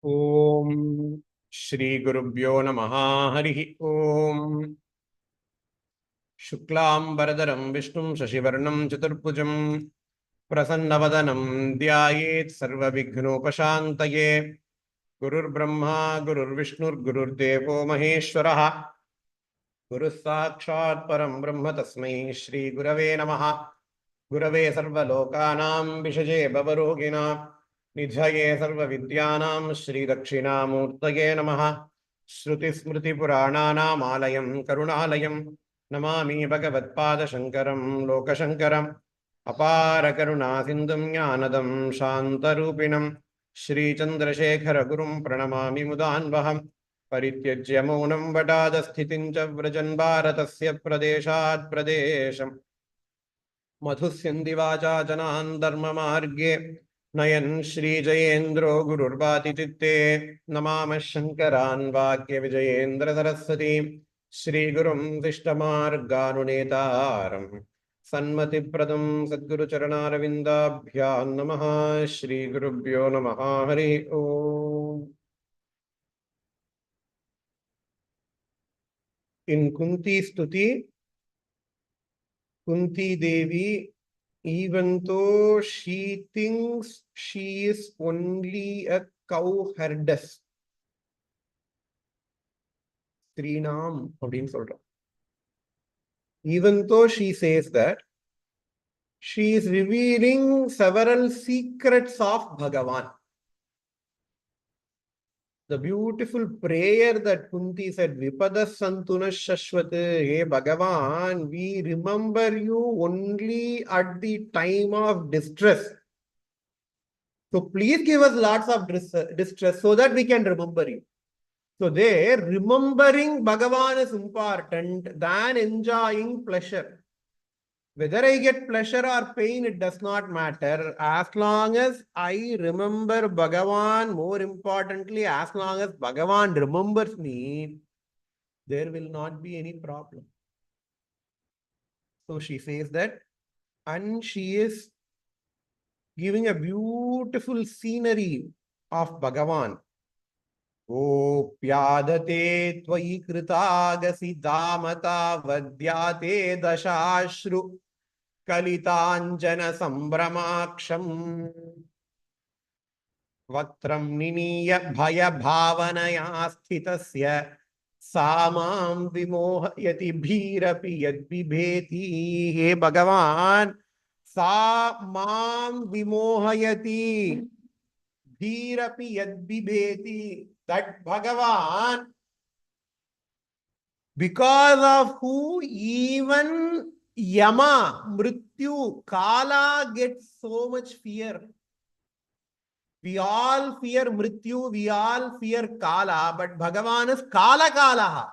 Om Shri Gurubhyo Namaha Harihi Om Shuklam Varadaram Vishnum Shashivarnam Chaturpujam Prasannavadanam Dhyayet Sarva Vighnopashantaye Gurur Brahma Gurur Vishnur Gurur Devo Maheshwaraha Guru Sakshat Param Brahma Tasmai Shri Gurave Namaha Gurave Sarva Lokanam Vishaje Bavarogina Nidhaye Sarva Vidyanam Shri Dakshina Murtaye Namaha Shruti Smriti Purananam Alayam Karunalayam Namami Bhagavatpada Shankaram Lokashankaram Apara Karuna Sindham Jnanadam Shantarupinam Shri Chandrasekhara Gurum Pranamami Mudanvaham Parityajya Maunam Vadadasthitin cha Vrajan Bharatasya Pradeshat Pradesham Madhusyandi Janan Dharma Marge Nayan Shri Jayendro Gururbati Chitte Namama Shankaran Vakya Vijayendra Saraswati Shri Gurum Dishtamar Ganunetaram Sanmati Pradam Sadguru Charanarvindabhyan Namaha Shri Gurubhyo Namaha Hari Om. In Kunti Stuthi, Kunti Devi, even though she thinks she is only a cow herdess, Srinam அப்படின்னு சொல்றோம். Even though she says that, she is revealing several secrets of Bhagavan. The beautiful prayer that Kunti said, Vipada Santuna Shashwat, hey Bhagavan, we remember you only at the time of distress. So please give us lots of distress so that we can remember you. So there, remembering Bhagavan is important than enjoying pleasure. Whether I get pleasure or pain, it does not matter. As long as I remember Bhagavan, more importantly, as long as Bhagavan remembers me, there will not be any problem. So she says that, and she is giving a beautiful scenery of Bhagavan. Gopyadate tvayi kritagasi damata vadyate dashashru Kalitanjana Sambramaksham Vaktram Niniya Bhaya Bhavanaya Sthitasya Samam Vimohayati Bhirapi Yadvibheti. He Bhagavan, Samam Vimohayati Bhirapi Yadvibheti. That Bhagavan, because of who even Yama, Mrityu, Kala gets so much fear. We all fear Mrityu, we all fear Kala, but Bhagavan is Kala Kalaha.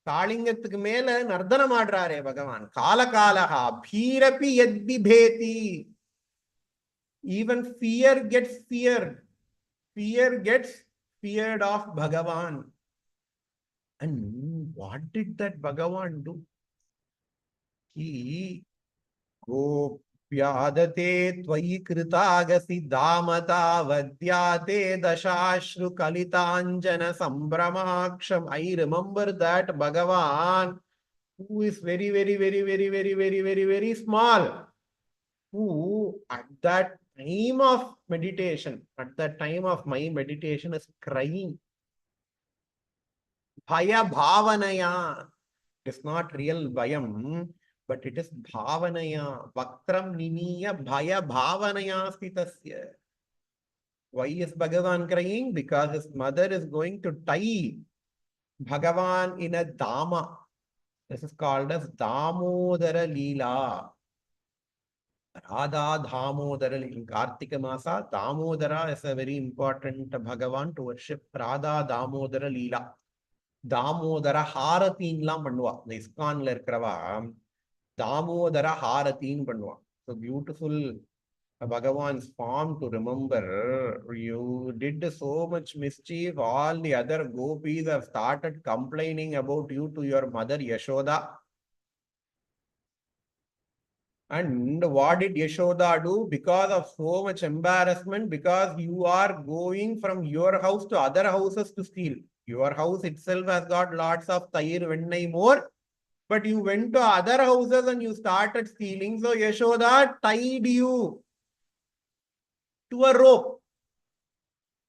Kalingathukku mela nardana madrare Bhagavan. Kala Kalaha, Bhirapi Yadvibheti. Even fear gets feared. Fear gets feared of Bhagavan. And what did that Bhagavan do? He Gopyadate tvayi kritagasi damata vadyate dashashru kalitanjana sambramaksham. I remember that Bhagavan, who is very, very, very, very, very, very, very, very small, who at that time of meditation, at that time of my meditation is crying. Bhaya bhavanaya. It is not real bhayam, but it is bhavanaya. Vaktram niniya bhaya bhavanaya sthitasya. Why is Bhagavan crying? Because his mother is going to tie Bhagavan in a dama. This is called as Damodara Leela. Radha Damodara Leela. In Kartika Masa, Damodara is a very important Bhagavan to worship. Radha Damodara Leela. Damodara ஹாரத்தின்லாம் பண்ணுவா. இந்த இஸ்கான்ல இருக்கிறவா தாமோதர ஹாரத்தின்னு பண்ணுவா. So beautiful Bhagavan's form to remember. You did so much mischief. All the other gopis have started complaining about you to your mother Yashoda. And what did Yashoda do? Because of so much embarrassment, because you are going from your house to other houses to steal. Your house itself has got lots of tayir vennai more, but you went to other houses and you started stealing. So Yashoda tied you to a rope.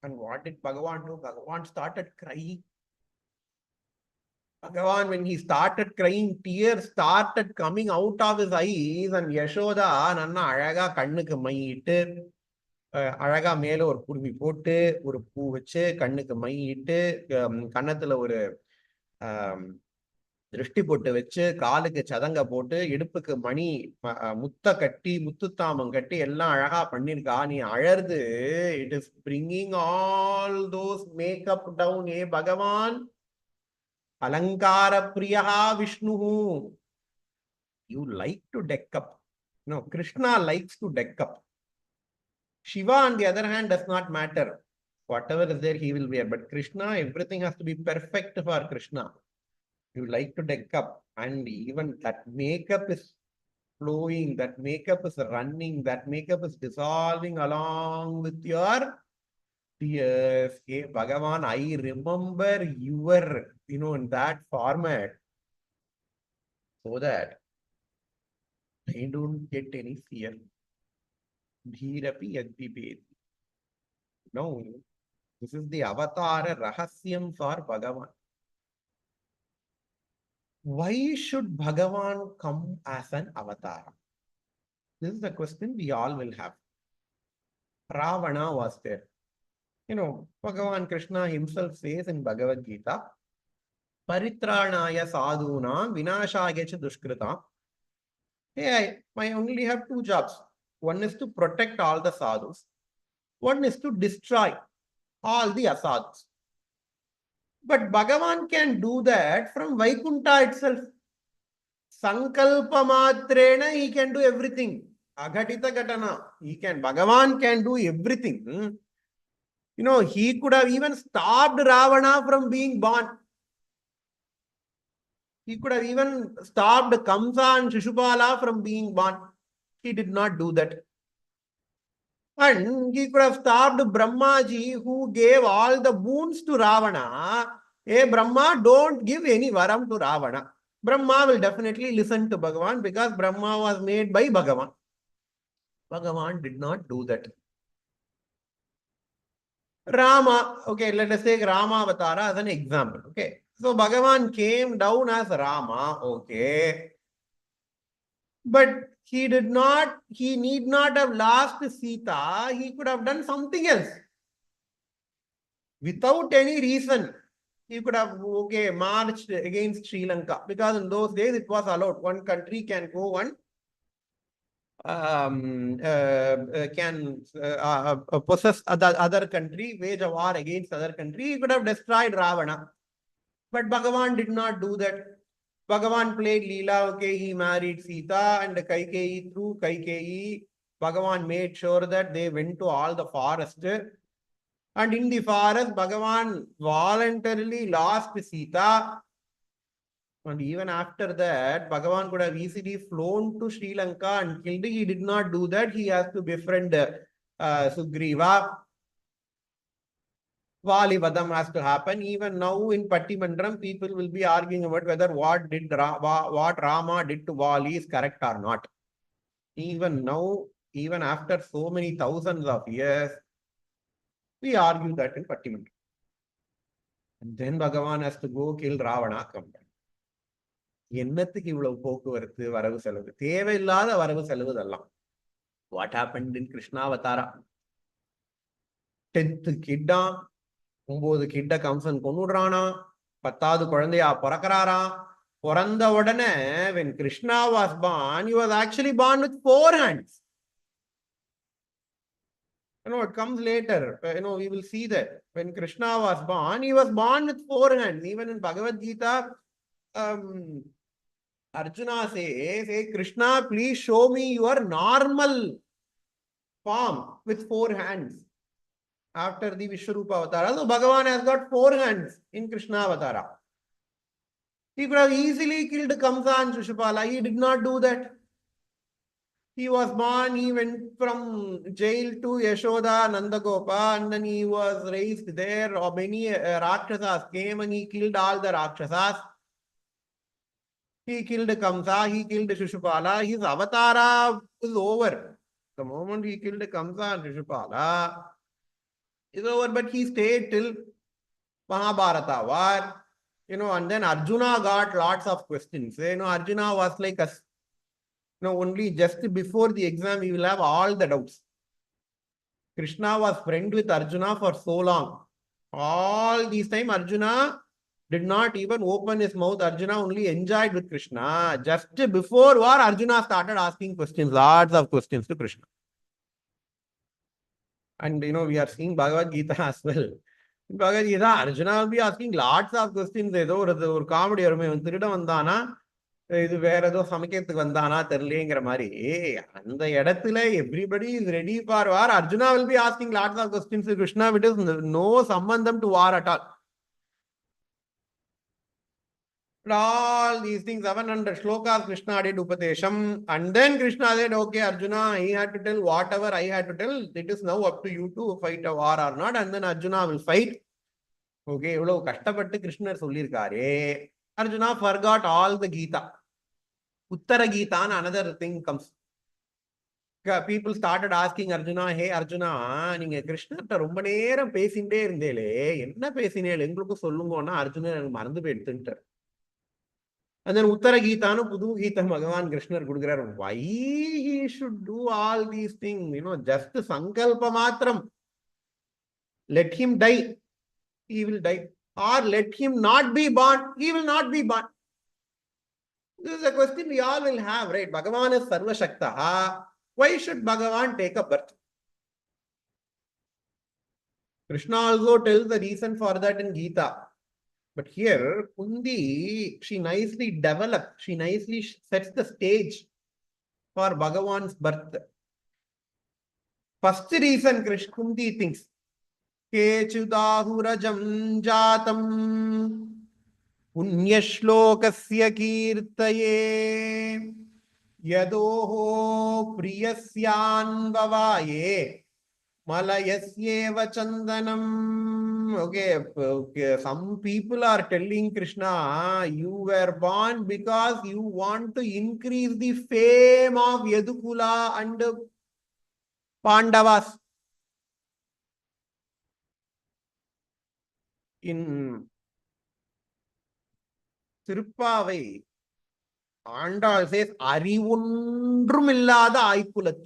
And what did Bhagavan do? Bhagavan started crying. Bhagavan, when he started crying, tears started coming out of his eyes, and Yashoda, Nanna Alaga Kannuku மையிட்டு அழகா மேல ஒரு குருவி போட்டு ஒரு பூ வச்சு கண்ணுக்கு மையிட்டு கன்னத்துல ஒரு திருஷ்டி போட்டு வச்சு காலுக்கு சதங்க போட்டு இடுப்புக்கு மணி முத்த கட்டி முத்துத்தாமம் கட்டி எல்லாம் அழகா பண்ணிருக்கா. நீ அழறது, it is bringing all those makeup down. ஏ பகவான், அலங்கார Priya Vishnu, you like to deck up. No, Krishna likes to deck up. Shiva, on the other hand, does not matter. Whatever is there, he will wear. But Krishna, everything has to be perfect for Krishna. You like to deck up, and even that makeup is flowing, that makeup is running, that makeup is dissolving along with your tears. Hey, Bhagavan, I remember your, in that format, so that I don't get any fear. Dhirapi Yadvipeti. No, this is the avatar rahasyam for Bhagavan. Why should Bhagavan come as an avatar? This is the question we all will have. Ravana was there. Bhagavan Krishna himself says in Bhagavad Gita, Paritranaya sadhunam vinashaya cha dushkritam. Hey, I only have two jobs. One is to protect all the sadhus. One is to destroy all the asadhus. But Bhagavan can do that from Vaikunta itself. Sankalpa matrena, he can do everything. Aghatita Gatana, Bhagavan can do everything. He could have even stopped Ravana from being born. He could have even stopped Kamsa and Shishupala from being born. He did not do that. And he could have stopped Brahmaji, who gave all the boons to Ravana. Hey, Brahma, don't give any varam to Ravana. Brahma will definitely listen to Bhagavan because Brahma was made by Bhagavan. Bhagavan did not do that. Rama, okay, let us take Rama Avatara as an example. Okay, so Bhagavan came down as Rama, okay. But he need not have lost Sita. He could have done something else. Without any reason, he could have, marched against Sri Lanka. Because in those days, it was allowed. One country can go and possess other country, wage a war against other country. He could have destroyed Ravana. But Bhagavan did not do that. Bhagavan played Leela, okay, he married Sita and Kaikeyi. Through Kaikeyi, Bhagavan made sure that they went to all the forest. And in the forest, Bhagavan voluntarily lost Sita. And even after that, Bhagavan could have easily flown to Sri Lanka and killed. He did not do that. He has to befriend Sugriva. Valivadam has to happen. Even now in Pattimandram, people will be arguing about whether what Rama did to Vali is correct or not. Even now, even after so many thousands of years, we argue that in Pattimandram. And then Bhagavan has to go kill Ravana. என்னத்துக்கு இவ்வளவு போக்குவரத்து, வரவு செலவு, தேவையில்லாத வரவு செலவு இதெல்லாம். What happened in Krishnavatara? 10th கிட்டா 9 கிட்ட கம்சன் கொன்னுடுறானா, 10வது குழந்தையா பிறக்கிறாரா. பிறந்த உடனே when Krishna was born, he was actually born with 4 hands. It comes later. We will see that when Krishna was born, he was born with 4 hands. Even in Bhagavad Gita, Arjuna says, hey Krishna, please show me your normal form with 4 hands. After the Vishwarupa Avatara, so Bhagavan has got 4 hands in Krishna Avatara. He could have easily killed Kamsa and Shishupala. He did not do that. He was born, he went from jail to Yashoda, Nandagopa, and then he was raised there. Or many Rakshasas came and he killed all the Rakshasas. He killed Kamsa, he killed Shishupala. His avatara is over. The moment he killed Kamsa and Shishupala is over, but he stayed till Mahabharata war. And then Arjuna got lots of questions. Arjuna was like us. Only just before the exam, he will have all the doubts. Krishna was friend with Arjuna for so long. All these time, Arjuna did not even open his mouth. Arjuna only enjoyed with Krishna. Just before war, Arjuna started asking questions, lots of questions to Krishna. And we are seeing Bhagavad Gita as well. In Bhagavad Gita, Arjuna will be asking lots of questions. ஒரு comedy வருமே திருடம் வந்தானா இது வேற ஏதோ சமைக்கிறதுக்கு வந்தானா தெரியலங்கிற மாதிரி அந்த இடத்துல everybody is ready for war. Arjuna will be asking lots of questions to Krishna, which is no sambandham to war at all. All these things, 700 shlokas Krishna did Upatesham, and then Krishna said, okay, Arjuna, he had to tell whatever I had to tell. It is now up to you to fight a war or not, and then Arjuna will fight. Okay, இவ்வளவு கஷ்டப்பட்டு கிருஷ்ணர் சொல்லியிருக்காரு. Arjuna forgot all the Gita. Uttara Gita and another thing comes. People started asking Arjuna, hey Arjuna, நீங்க கிருஷ்ணர்ட்ட ரொம்ப நேரம் பேசிட்டே இருந்தேலே, என்ன பேசினேன் எங்களுக்கு சொல்லுங்கன்னா Arjuna எனக்கு மறந்து போயிடுத்துட்டார். And then Uttara Gita and Pudu Gita Bhagavan Krishna Gurugarar. Why he should do all these things? Just Sankalpa Matram. Let him die. He will die. Or let him not be born. He will not be born. This is a question we all will have, right? Bhagavan is Sarva Shakta. Why should Bhagavan take a birth? Krishna also tells the reason for that in Gita. But here, Kunthi, she nicely develops, she nicely sets the stage for Bhagavan's birth. First reason, Kunthi thinks, Kechudahurajam jatam punyashlokasya kirtaye yadoho priyasyanvavaye Malayasyeva Chandanam. Okay, some people are telling Krishna, you were born because you want to increase the fame of Yadukula and Pandavas. In Tirupavai, Andal says, Arivundrumillada Aikulat.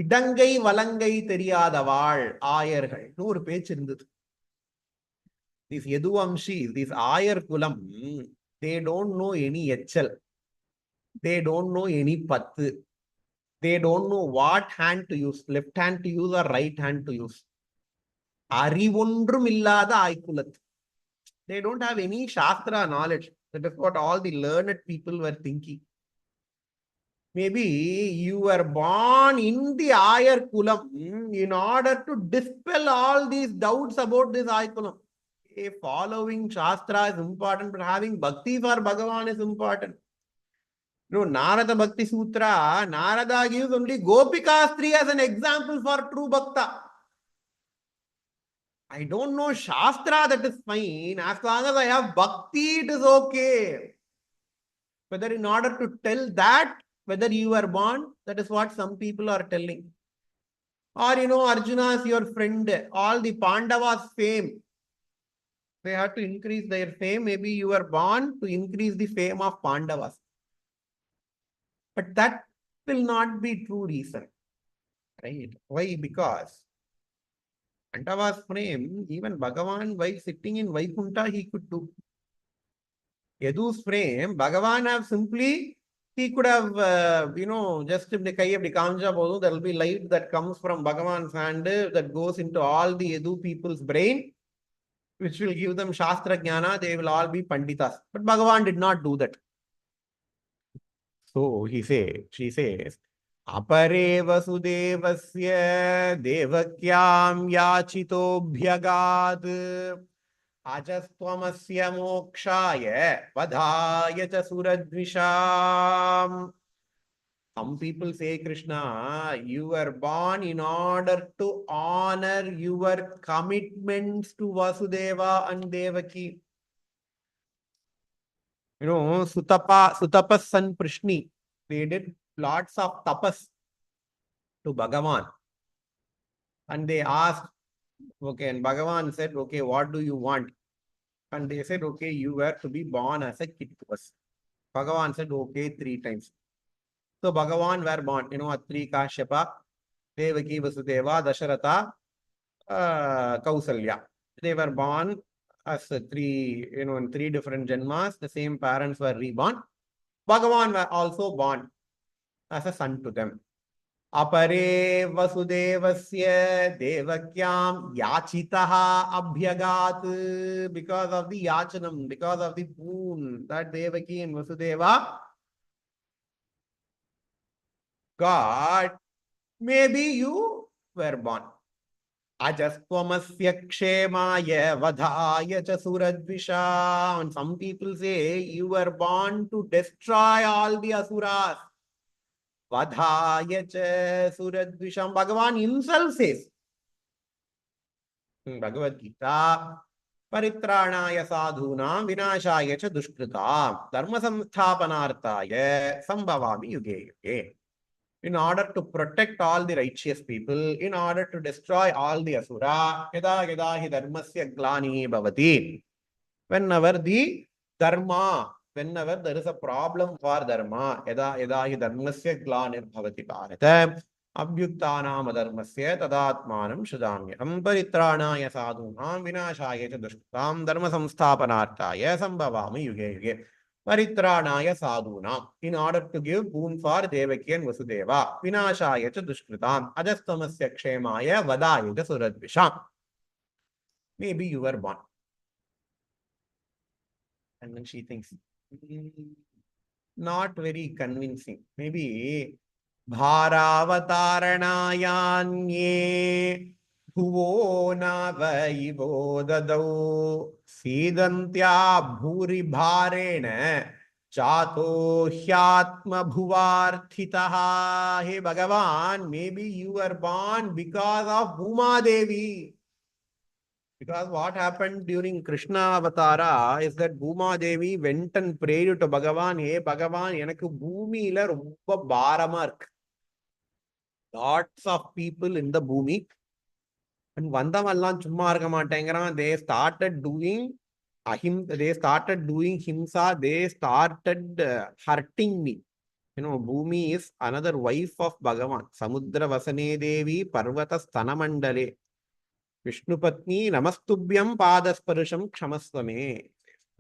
இடங்கை வலங்கை தெரியாதவாள் ஆயர்கள் ஒரு பேச்சு இருந்தது. These Yaduvamshis, these Ayar Kulam, they don't know any HL. They don't know any Pathu. They don't know what hand to use, left hand to use or right hand to use. Arivondrum illada Aikulat. They don't have any Shastra knowledge. That is what all the learned people were thinking. Maybe you were born in the Ayar Kulam in order to dispel all these doubts about this Ayar Kulam. Following Shastra is important, but having Bhakti for Bhagavan is important. Narada Bhakti Sutra, Narada gives only Gopikastri as an example for true Bhakta. I don't know Shastra, that is fine. As long as I have Bhakti, it is okay. Whether in order to tell that, whether you were born, that is what some people are telling. Or, Arjuna is your friend. All the Pandavas' fame. They have to increase their fame. Maybe you were born to increase the fame of Pandavas. But that will not be true reason. Right? Why? Because Pandavas' fame, even Bhagavan, while sitting in Vaikunta, he could do. Yadu's frame, Bhagavan have simply, he could have, just if the kai of the Kamja Bodu, there will be light that comes from Bhagavan's hand that goes into all the Yadu people's brain, which will give them Shastra Jnana, they will all be Panditas. But Bhagavan did not do that. So she says, Apare Vasudevasya Devakyam Yachito Bhyagad Ajastvamasya Mokshaya Vadhaya Cha Suradvisham. Some people say, Krishna, you were born in order to honor your commitments to Vasudeva and Devaki. You know, Sutapa's son Prishni, they did lots of tapas to Bhagavan. And they asked, okay, and Bhagavan said, okay, what do you want? And they said, okay, you were to be born as a kid to us. Bhagavan said, okay, 3 times. So Bhagavan were born, Atri Kashyapa, Devaki Vasudeva, Dasharatha, Kausalya. They were born as three, in 3 different janmas. The same parents were reborn. Bhagavan were also born as a son to them. Apare Vasudevasya Devakyam Yachitaha Abhyagat, because of the Yachanam, because of the boon that Devaki and Vasudeva got, maybe you were born. Ajastvamasya kshemaya vadhaya cha suradvisha. And some people say you were born to destroy all the asuras. Vadhaya cha suradvisham. Bhagavan himself says in Bhagavad Gita, Paritranaya sadhunam vinashaya cha dushkritam dharma samsthapanarthaya sambhavami yuge yuge. In order to protect all the righteous people, in order to destroy all the asura, yada yada hi dharmasya glani bhavati. Whenever the dharma, whenever there is a problem for dharma, yada yada hi dharmasya glanir bhavati bharata, abhyuktanam adharmasya tadatmanam shudamyam paritranaya sadhunam vinashaya cha dushkritam dharma samsthapanarthaya sambhavami yuge yuge. Paritranaya sadhunam, in order to give boon for Devaki and Vasudeva. Vinashaya cha dushkritam, ajastvamasya kshemaya vadaya cha suradvisham. Maybe you were born. And then she thinks, not very convincing. Maybe Bharavataranayanye Bhuvo Navaivo Dadau Sidantya Bhuri Bharena Chato Hyatma Bhuvarthitaha. Hey Bhagavan, maybe you were born because of Bhuma Devi. Because what happened during Krishna Avatara is that Bhuma Devi went and prayed to Bhagavan, hey Bhagavan, enakku bhumila romba bharama irukku. Lots of people in the bhumi. And vandamallam chumma irukka maatengran. They started doing himsa, they started hurting me. Bhumi is another wife of Bhagavan. Samudra Vasane Devi Parvata Sthanamandale. Vishnu Patni Namastubhyam Padasparusham Kshamasvame.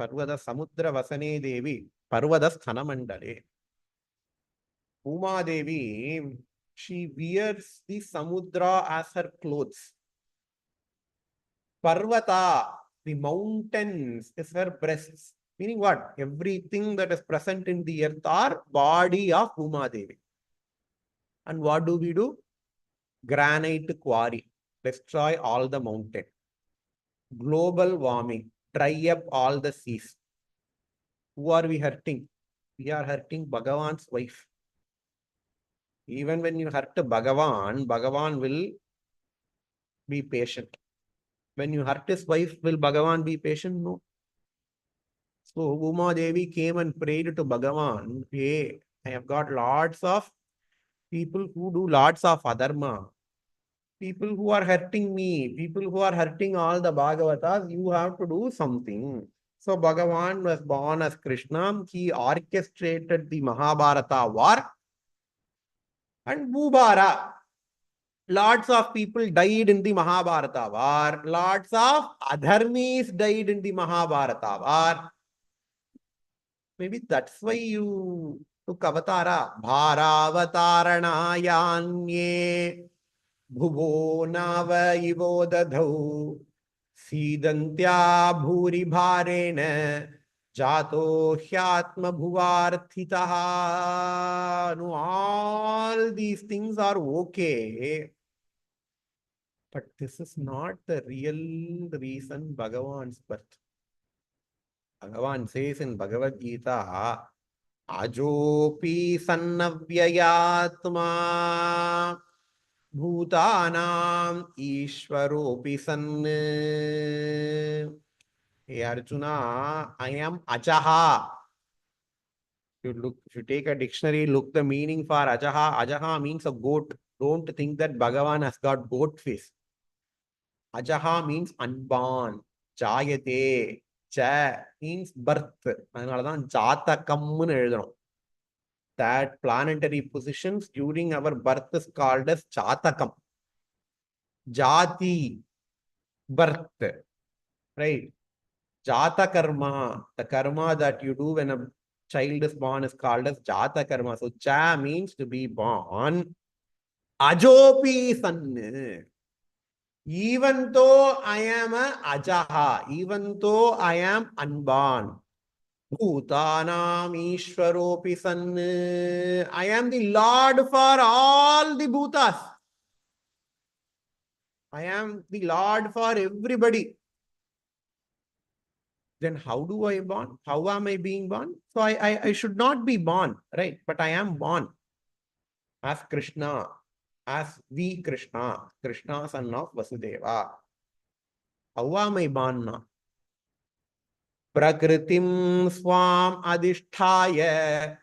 Parvada Samudra Vasane Devi Parvada Sthanamandale. Uma Devi, she wears the Samudra as her clothes. Parvata, the mountains, is her breasts. Meaning what? Everything that is present in the earth are body of Uma Devi. And what do we do? Granite quarry. Destroy all the mountain. Global warming. Dry up all the seas. Who are we hurting? We are hurting Bhagavan's wife. Even when you hurt Bhagavan, Bhagavan will be patient. When you hurt his wife, will Bhagavan be patient? No. So Uma Devi came and prayed to Bhagavan, hey, I have got lots of people who do lots of adharma. People who are hurting me, people who are hurting all the Bhagavatas, you have to do something. So Bhagavan was born as Krishna. He orchestrated the Mahabharata war. And Bhubara. Lots of people died in the Mahabharata war. Lots of adharmis died in the Mahabharata war. Maybe that's why you took avatara. Bharavataranayanye Bhuvo Nava Ivo Dadhau Sidantya Bhuri Bharena Jato Hyatma Bhuvarthitaha. No, all these things are okay. But this is not the real reason Bhagavan's birth. Bhagavan says in Bhagavad Gita, Ajopi sannavyayatma bhutanam ishvaropi sann. Hey Arjuna, I am Ajaha. If you take a dictionary, look the meaning for Ajaha. Ajaha means a goat. Don't think that Bhagavan has got goat face. Ajaha means unborn. Jayate. Cha means birth. அதனாலதான் ஜாத்தகம்னு எழுதணும். That planetary positions during our birth is called as Jatakam. Jati, birth, right? Jata karma, the karma that you do when a child is born is called as Jata karma. So cha means to be born. Ajopi san. Even though I am a ajaha, even though I am unborn. Bhutanam Ishwaropi san. I am the Lord for all the bhutas. I am the Lord for everybody. Then how do I born? How am I being born? So I should not be born, right? But I am born as Krishna, as the Krishna, Krishna son of Vasudeva. How am I born now? Prakritim swam adishthaya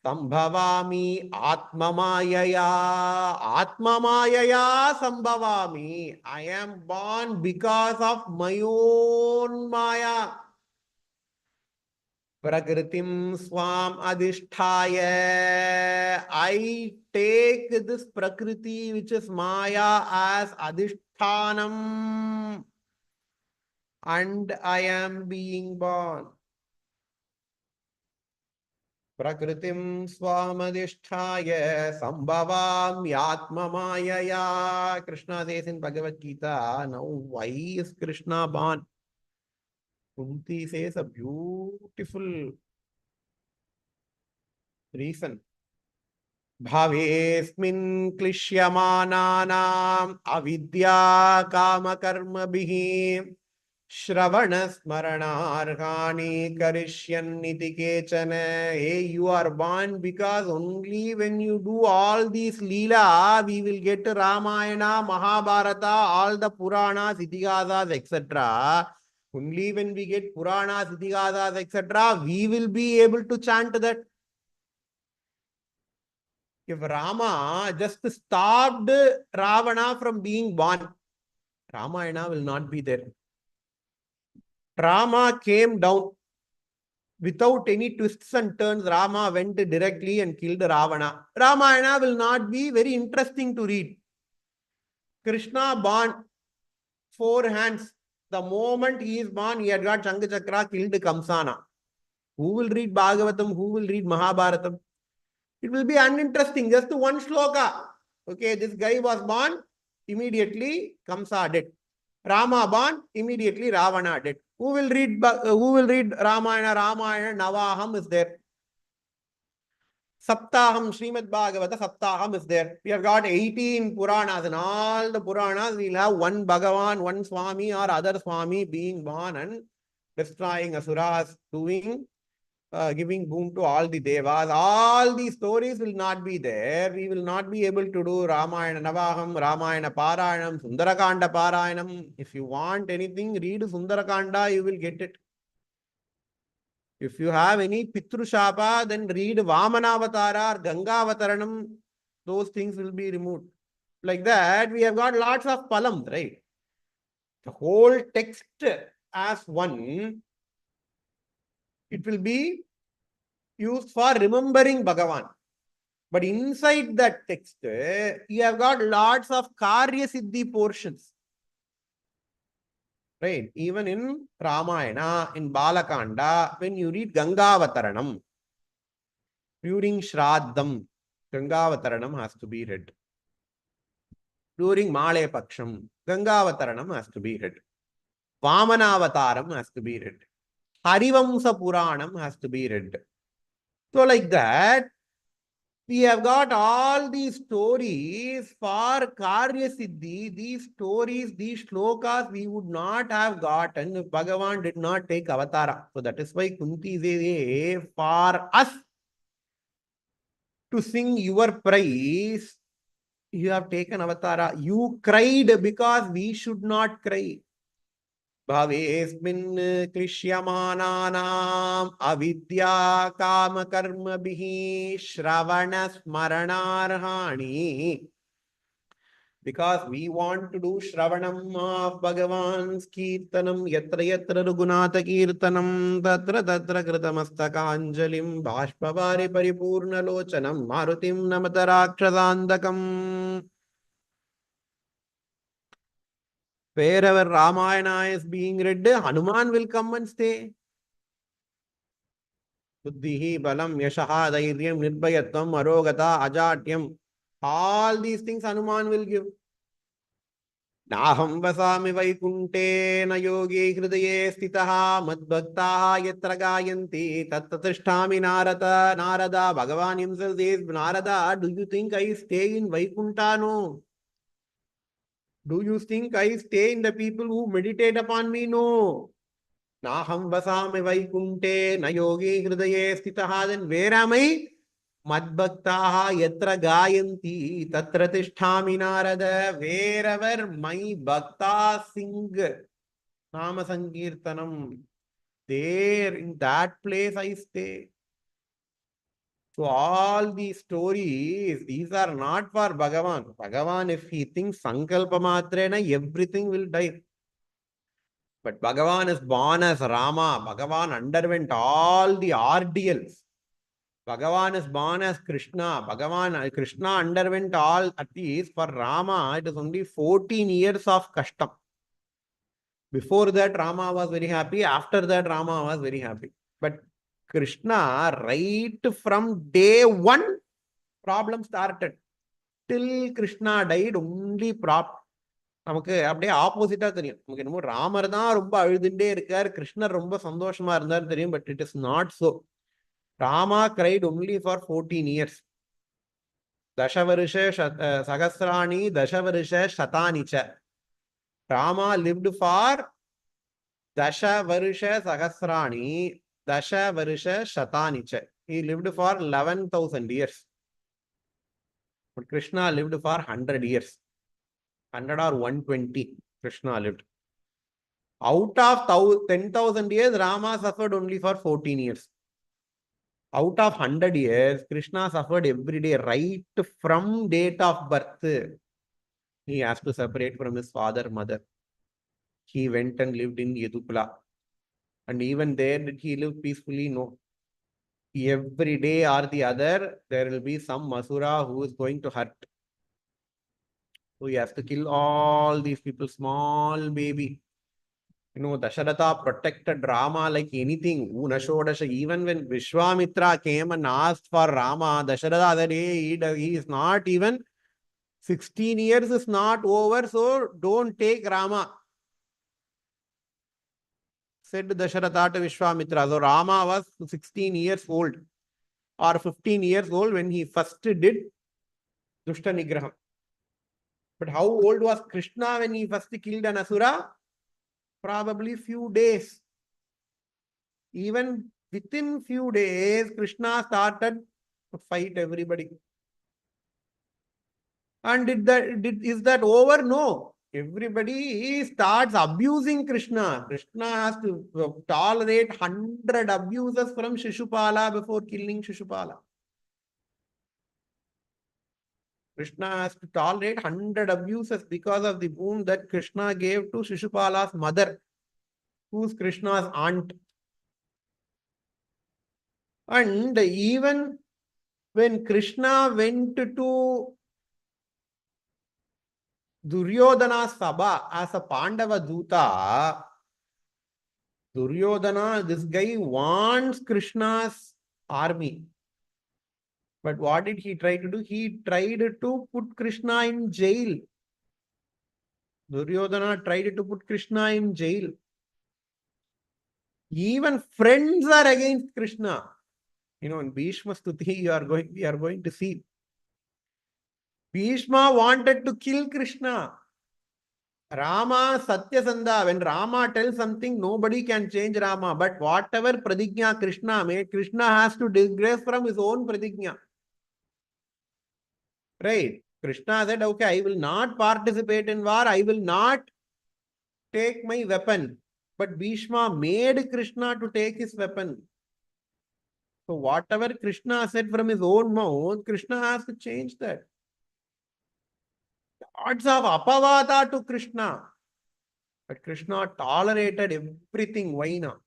sambhavami atmamayaya. Atmamayaya sambhavami. I am born because of my own maya. Prakritim swam adishthaya. I take this prakriti, which is Maya, as adishthanam, and I am being born. Prakritim swam adishthaya sambhavam yatma mayaya. Krishna says in Bhagavad Gita, now why is Krishna born? Kunthi says a beautiful reason. Bhavesmin klishyamananam avidya kama karma bihi shravana smaranarhani karishyaniti kechana. Hey, you are born because only when you do all these leela, we will get Ramayana, Mahabharata, all the Puranas, Itihasas, etc. Only when we get Puranas, Itihasas, etc., we will be able to chant that. If Rama just stopped Ravana from being born, Ramayana will not be there. Rama came down without any twists and turns. Rama went directly and killed Ravana. Ramayana will not be very interesting to read. Krishna born, 4 hands. The moment he is born, he had got Shankha Chakra, killed Kamsana. Who will read Bhagavatam? Who will read Mahabharatam? It will be uninteresting. Just one shloka. Okay, this guy was born, immediately Kamsa dead. Rama born, immediately Ravana dead. Who will read Ramayana? Ramayana, Navaham is there. Saptaham, SrimadBhagavatha, Saptaham is there. We have got 18 Puranas. In all the Puranas, we'll have one Bhagavan, one Swami or other Swami being born and destroying Asuras, doing giving boon to all the devas. All these stories will not be there. We will not be able to do Ramayana Navaham, Ramayana Parayanam, Sundarakanda Parayanam. If you want anything, read Sundarakanda, you will get it. If you have any Pitru Shapa, then read Vamanavathara or Gangavataranam. Those things will be removed. Like that, we have got lots of palams, right? The whole text as one, it will be used for remembering Bhagavan. But inside that text, you have got lots of Karya Siddhi portions. Right? Even in Ramayana, in Balakanda, when you read Gangavataranam, during Shraddam, Gangavataranam has to be read. During Male Paksham, Gangavataranam has to be read. Vamanavataram has to be read. Harivamsa Puranam has to be read. So like that, we have got all these stories for Karya Siddhi. These stories, these shlokas, we would not have gotten if Bhagavan did not take avatara. So that is why Kunti says, for us, to sing your praise, you have taken avatara. You cried because we should not cry. Bhavesmin krishyamananam avidya kama karma bihi shravana smaranarhani. Because we want to do Shravanam of Bhagavan's Kirtanam, Yatra Yatra Rugunata Kirtanam, Tatra Tatra Kritamastakāñjalim, Bhashpavari Paripurna Lochanam, Marutim Namatarakshatandakam. Wherever Ramayana is being read, Hanuman will come and stay. Buddhihi, Balam, Yashaha, Dhairyam, Nirbhayatvam, Arogata, Ajatyam. All these things Hanuman will give. नाहं वसामि वैकुंठे न योगी हृदये स्थितः मद्भक्ताः यत्र गायन्ति तत्र तिष्ठामि Narad. Narada, Bhagavan himself says, Narada, do you think I stay in Vaikuntha? No. Do you think I stay in the people who meditate upon me? No. Naham vasami Vaikunthe na yogi hridaye stitaha. Then where am I? Madbhaktaha yatra gayanti tatra tisthami narada. Wherever my bhaktas sing Nama Sankirtanam, there in that place I stay. So all these stories, these are not for Bhagavan. Bhagavan, if he thinks Sankalpa Matrena, everything will die. But Bhagavan is born as Rama. Bhagavan underwent all the ordeals. Bhagavan is born as Krishna. Krishna underwent all, at least for Rama, it is only 14 years of kashtam. Before that, Rama was very happy. After that, Rama was very happy. But Krishna, right from day one, problem started. Till Krishna died, only problem. நமக்கு அப்படியே ஆப்போசிட்டா தெரியும். நமக்கு என்னமோ ராமர் தான் ரொம்ப அழுதுண்டே இருக்கார், கிருஷ்ணர் ரொம்ப சந்தோஷமா இருந்தார் தெரியும். But it is not so. Rama cried only for 14 years. Dashavarusha Sahasrani, Dashavarusha Shatani cha. Rama lived for Dashavarusha Sahasrani, Dashavarusha Shatani cha. He lived for 11,000 years. But Krishna lived for 100 years. 100 or 120, Krishna lived. Out of 10,000 years, Rama suffered only for 14 years. Out of 100 years, Krishna suffered every day, right from date of birth. He has to separate from his father, mother. He went and lived in Yadupala. And even there, did he live peacefully? No. Every day or the other, there will be some Masura who is going to hurt. So he has to kill all these people, small baby. Dasharatha protected Rama like anything. Unashodasha. Even when Vishwamitra came and asked for Rama, Dasharatha said, hey, he is not even 16 years is not over, so don't take Rama. Said Dasharatha to Vishwamitra. So Rama was 16 years old or 15 years old when he first did Dushta Nigraham. But how old was Krishna when he first killed an Asura? Probably few days. Even within few days, Krishna started to fight everybody. And is that over? No. Everybody starts abusing Krishna. Krishna has to tolerate 100 abuses from Shishupala before killing Shishupala. Krishna has to tolerate 100 abuses because of the boon that Krishna gave to Shishupala's mother, who's Krishna's aunt. And even when Krishna went to Duryodhana's Sabha as a Pandava Duta, Duryodhana, this guy wants Krishna's army. But what did he try to do? He tried to put Krishna in jail. Duryodhana tried to put Krishna in jail. Even friends are against Krishna. In Bhishma Stuthi, we are going to see. Bhishma wanted to kill Krishna. Rama Satyasandha. When Rama tells something, nobody can change Rama. But whatever pradigna Krishna made, Krishna has to disgrace from his own pradigna. Right? Krishna said, okay, I will not participate in war. I will not take my weapon. But Bhishma made Krishna to take his weapon. So whatever Krishna said from his own mouth, Krishna has to change that. Lots of apavada to Krishna. But Krishna tolerated everything. Why not?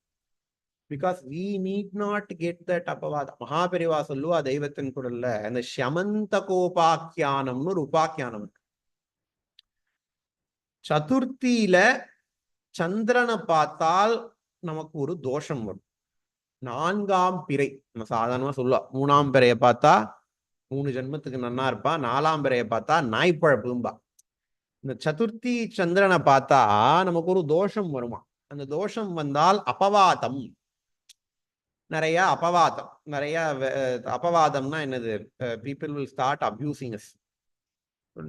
Because we need not get that apavada. Mahapariva சொல்லுவா தெய்வத்தின் குரல்ல அந்த சமந்தகோபாக்கியானம்னு ஒரு உபாக்கியானம். சதுர்த்தியில சந்திரனை பார்த்தால் நமக்கு ஒரு தோஷம் வரும். 4ஆம் பிறை நம்ம சாதாரணமா சொல்லுவா. 3ஆம் பிறையை பார்த்தா 3 ஜென்மத்துக்கு நன்னா இருப்பா. 4ஆம் பிறையை பார்த்தா நாய்ப்பழப்பும்பா. இந்த சதுர்த்தி சந்திரனை பார்த்தா நமக்கு ஒரு தோஷம் வருமா. அந்த தோஷம் வந்தால் அபவாதம். நிறைய அபவாதம். நிறைய அபவாதம்னா என்னது? People will start abusing us.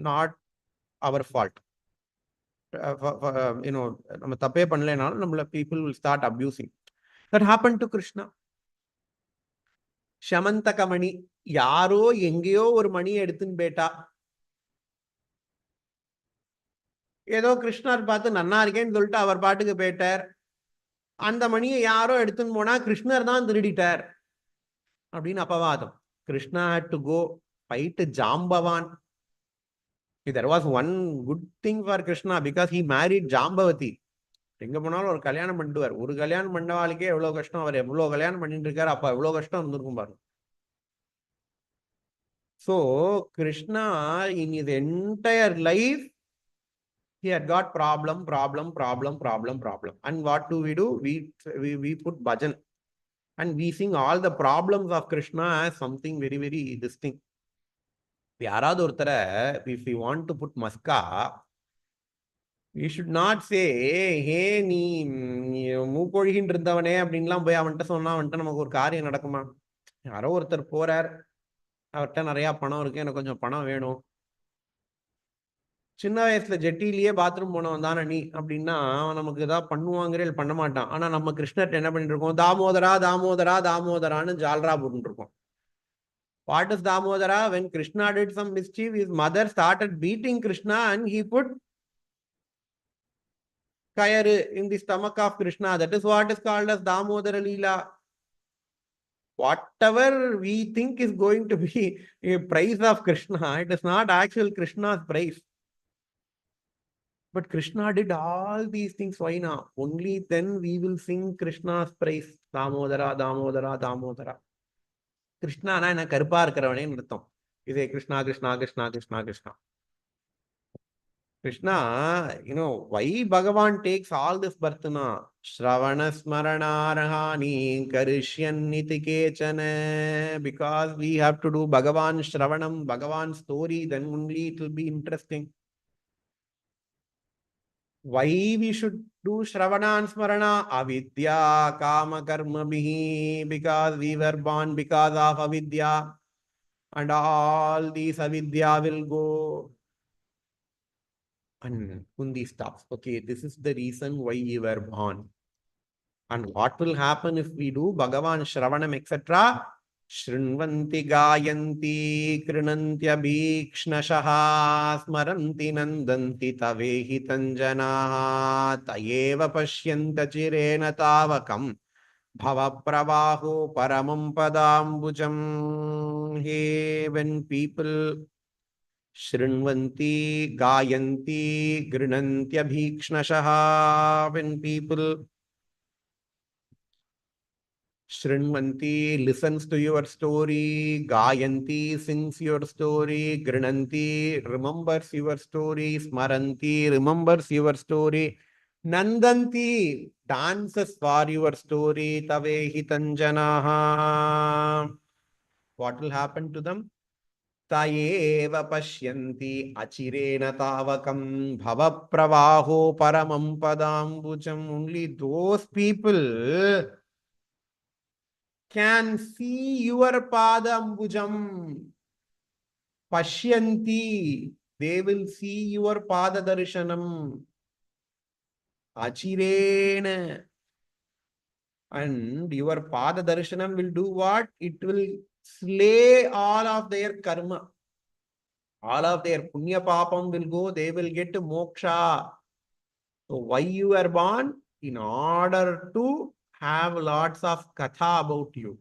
Not our fault. நம்ம தப்பே பண்ணலைனாலும் நம்மள people will start abusing. That happened to Krishna. ஷமந்தக மணி, யாரோ எங்கேயோ ஒரு மணியை எடுத்துன்னு போயிட்டா. ஏதோ கிருஷ்ணர் பார்த்து நன்னா இருக்கேன்னு சொல்லிட்டு அவர் பாட்டுக்கு போயிட்டார். அந்த மணியை யாரோ எடுத்துன்னு போனா கிருஷ்ணர் தான் திருடிட்டார் அப்படின்னு அபவாதம். Krishna had to go fight Jambavan. There was one good thing for Krishna because he married Jambavati. எங்க போனாலும் ஒரு கல்யாணம் பண்ணிடுவார். ஒரு கல்யாணம் பண்ணவாளுக்கே எவ்வளவு கஷ்டம். அவர் எவ்வளவு கல்யாணம் பண்ணிட்டு இருக்காரு. அப்ப எவ்வளவு கஷ்டம் இருந்திருக்கும் பாருங்க. So Krishna in his entire life he had got problem. And what do? We put bhajan and we sing all the problems of Krishna as something very, very distinct. யாராவது ஒருத்தர if we want to put maska, we should not say, ஹே நீ மூக்கொழுகின்னு இருந்தவனே அப்படின்லாம் போய் அவன்கிட்ட சொன்னா அவன்கிட்ட நமக்கு ஒரு காரியம் நடக்குமா? யாரோ ஒருத்தர் போறார், அவர்கிட்ட நிறைய பணம் இருக்கு, எனக்கு கொஞ்சம் பணம் வேணும். சின்ன வயசுல ஜெட்டிலேயே பாத்ரூம் போனவன் தானே நீ அப்படின்னா அவன் நமக்கு ஏதாவது பண்ணுவாங்கிறே பண்ண மாட்டான். ஆனா நம்ம கிருஷ்ணர்ட்ட என்ன பண்ணிட்டு இருக்கோம்? தாமோதரா தாமோதரா தாமோதரான்னு ஜால்ரா போட்டு இருக்கோம். What is Damodara? When Krishna did some mischief, his mother started beating Krishna and he put kayar in the stomach of Krishna. That is what is called as Damodara Leela. Whatever we think is going to be a prize of Krishna, it is not actual Krishna's prize. But Krishna did all these things. Why not? Only then we will sing Krishna's praise. Damodara, Damodara, Damodara. Krishna na என்ன கருப்பா இருக்கிறவனே அர்த்தம். இதே Krishna Krishna Krishna Krishna Krishna. Krishna, why Bhagavan takes all this birth na? Shravana smaranarahani karishyanniti kechana. Because we have to do Bhagavan Shravanam, Bhagavan story, then only it will be interesting. Why we should do Shravana and Smarana? Avidya kama karma bihi. Because we were born because of avidya. And all these avidya will go. And Kunthi stops. Okay, this is the reason why you were born. And what will happen if we do Bhagavan Shravanam, etc.? Shrinvanti gayanti krinantya bhikshnashaha smaranti nandanti tavehi tanjanaha tayeva pashyanta chirena tavakam bhava pravaho paramam padambujam. Hey, when people Shrinvanti, Gayanti, Grinantya Bhikshnashaha. When people Shrinvanti listens to your story, Gayanti sings your story, Grinanti remembers your story, Smaranti remembers your story, Nandanti dances for your story, Tavehi Tanjanaha. What will happen to them? Tayeva pashyanti achirena tavakam bhava pravaho paramam padambujam. Only those people can see your padambujam. Pashyanti, they will see your pada darshanam. Achirena. And your pada darshanam will do what? It will slay all of their karma. All of their punya papam will go, they will get moksha. So why you are born? In order to have lots of katha about you.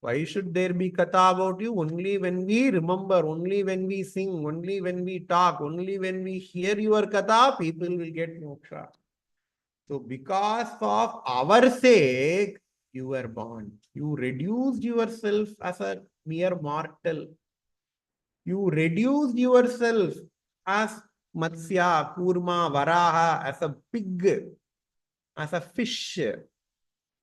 Why should there be katha about you? Only when we remember, only when we sing, only when we talk, only when we hear your katha, people will get moksha. So because of our sake, you were born. You reduced yourself as a mere mortal. You reduced yourself as Matsya, Kurma, Varaha, as a pig, as a fish,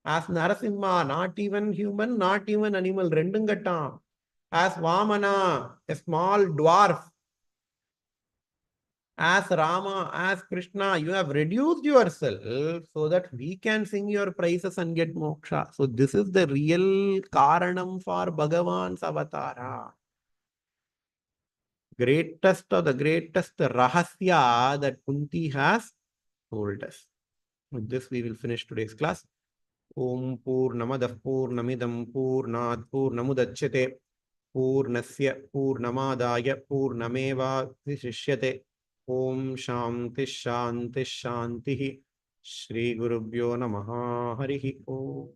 as Narasimha, not even human, not even animal, Rendungatam, as Vamana, a small dwarf, as Rama, as Krishna, you have reduced yourself so that we can sing your praises and get moksha. So this is the real Karanam for Bhagavan's avatara. Greatest of the greatest rahasya that Kunthi has told us. With this, we will finish today's class. Om Purnamadah Purnamidam Purnat Purnamudachyate Purnasya Purnamadaya Purnameva Vishishyate Om Shanti Shanti Shanti Shri Gurubhyo Namaha Harihi Om.